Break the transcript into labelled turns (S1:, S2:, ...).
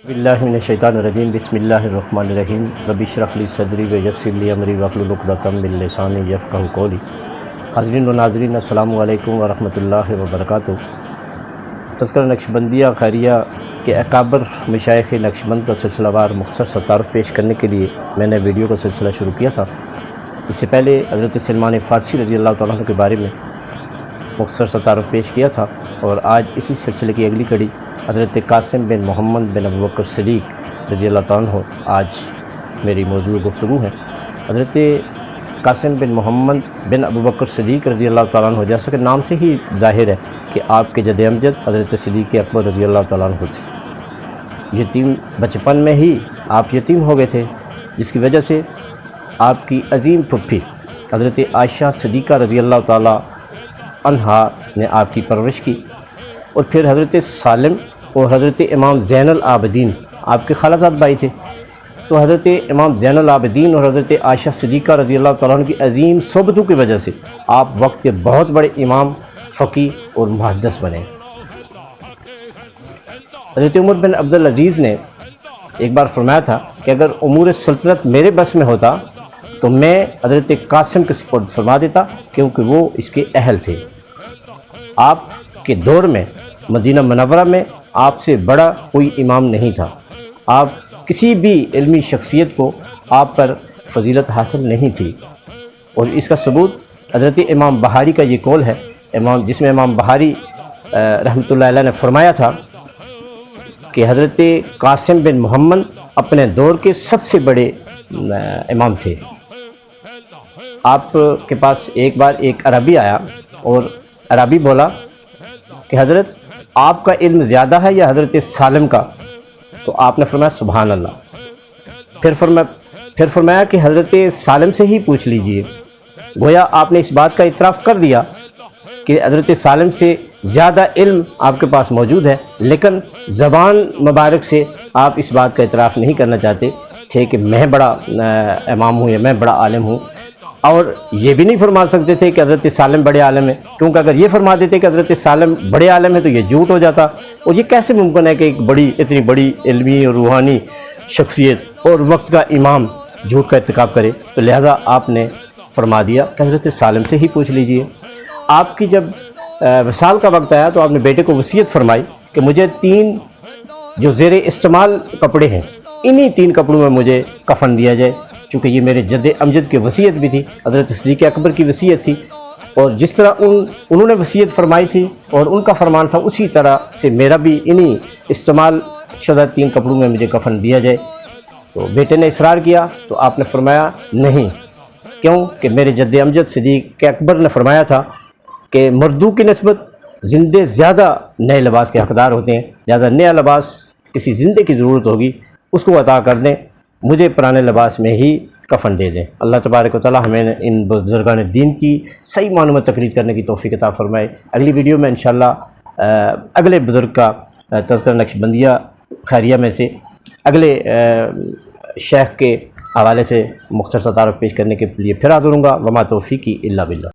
S1: باللہ من الشیطان الرجیم بسم اللہ الرحمن الرحیم رب اشرح لی صدری ویسر لی امری واحلل عقدۃ من لسانی یفقہوا قولی۔ حاضرین و ناظرین السلام علیکم ورحمۃ اللہ وبرکاتہ۔ تذکرہ نقشبندیہ خیریہ کے اکابر مشائخ نقشبند کا سلسلہ وار مختصر سا تعارف پیش کرنے کے لیے میں نے ویڈیو کا سلسلہ شروع کیا تھا۔ اس سے پہلے حضرت سلمان فارسی رضی اللہ تعالیٰ عنہ کے بارے میں مختصر سا تعارف پیش کیا تھا، اور آج اسی سلسلے کی اگلی کڑی حضرت قاسم بن محمد بن ابوبکر صدیق رضی اللہ تعالیٰ عنہ آج میری موضوع گفتگو ہے۔ حضرت قاسم بن محمد بن ابوبکر صدیق رضی اللہ تعالیٰ عنہ، جیسا کہ نام سے ہی ظاہر ہے کہ آپ کے جد امجد حضرت صدیق اکبر رضی اللہ تعالیٰ عنہ تھے۔ یتیم بچپن میں ہی آپ یتیم ہو گئے تھے، جس کی وجہ سے آپ کی عظیم پھپھی حضرت عائشہ صدیقہ رضی اللہ تعالیٰ عنہا نے آپ کی پرورش کی، اور پھر حضرت سالم اور حضرت امام زین العابدین آپ کے خالہ بھائی تھے۔ تو حضرت امام زین العابدین اور حضرت عائشہ صدیقہ رضی اللہ تعالیٰ عنہ کی عظیم صحبتوں کی وجہ سے آپ وقت کے بہت بڑے امام، فقی اور محدث بنے۔ حضرت عمر بن عبدالعزیز نے ایک بار فرمایا تھا کہ اگر امور سلطنت میرے بس میں ہوتا تو میں حضرت قاسم کے سپرد فرما دیتا، کیونکہ وہ اس کے اہل تھے۔ آپ کے دور میں مدینہ منورہ میں آپ سے بڑا کوئی امام نہیں تھا۔ آپ کسی بھی علمی شخصیت کو آپ پر فضیلت حاصل نہیں تھی، اور اس کا ثبوت حضرت امام بہاری کا یہ قول ہے، جس میں امام بہاری رحمۃ اللہ علیہ نے فرمایا تھا کہ حضرت قاسم بن محمد اپنے دور کے سب سے بڑے امام تھے۔ آپ کے پاس ایک بار ایک عربی آیا، اور عربی بولا کہ حضرت آپ کا علم زیادہ ہے یا حضرت سالم کا؟ تو آپ نے فرمایا سبحان اللہ۔ پھر فرمایا کہ حضرت سالم سے ہی پوچھ لیجئے۔ گویا آپ نے اس بات کا اعتراف کر دیا کہ حضرت سالم سے زیادہ علم آپ کے پاس موجود ہے، لیکن زبان مبارک سے آپ اس بات کا اعتراف نہیں کرنا چاہتے تھے کہ میں بڑا امام ہوں یا میں بڑا عالم ہوں، اور یہ بھی نہیں فرما سکتے تھے کہ حضرت سالم بڑے عالم ہیں، کیونکہ اگر یہ فرما دیتے کہ حضرت سالم بڑے عالم ہیں تو یہ جھوٹ ہو جاتا، اور یہ کیسے ممکن ہے کہ ایک اتنی بڑی علمی اور روحانی شخصیت اور وقت کا امام جھوٹ کا ارتکاب کرے؟ تو لہٰذا آپ نے فرما دیا کہ حضرت سالم سے ہی پوچھ لیجئے۔ آپ کی جب وصال کا وقت آیا تو آپ نے بیٹے کو وصیت فرمائی کہ مجھے 3 جو زیر استعمال کپڑے ہیں، انہی 3 کپڑوں میں مجھے کفن دیا جائے، چونکہ یہ میرے جد امجد کی وصیت بھی تھی، حضرت صدیق اکبر کی وصیت تھی، اور جس طرح انہوں نے وصیت فرمائی تھی اور ان کا فرمان تھا، اسی طرح سے میرا بھی انہی استعمال شدہ 3 کپڑوں میں مجھے کفن دیا جائے۔ تو بیٹے نے اصرار کیا تو آپ نے فرمایا نہیں، کیوں کہ میرے جد امجد صدیق اکبر نے فرمایا تھا کہ مردوں کی نسبت زندے زیادہ نئے لباس کے حقدار ہوتے ہیں، لہذا نیا لباس کسی زندے کی ضرورت ہوگی اس کو عطا کر دیں، مجھے پرانے لباس میں ہی کفن دے دیں۔ اللہ تبارک و تعالی ہمیں ان بزرگان دین کی صحیح معنوں میں تقریر کرنے کی توفیق عطا فرمائے۔ اگلی ویڈیو میں انشاءاللہ اگلے بزرگ کا تذکرہ نقشبندیہ خیریہ میں سے اگلے شیخ کے حوالے سے مختصر تعارف پیش کرنے کے لیے پھر حاضر ہوں گا۔ وما توفیقی الا باللہ۔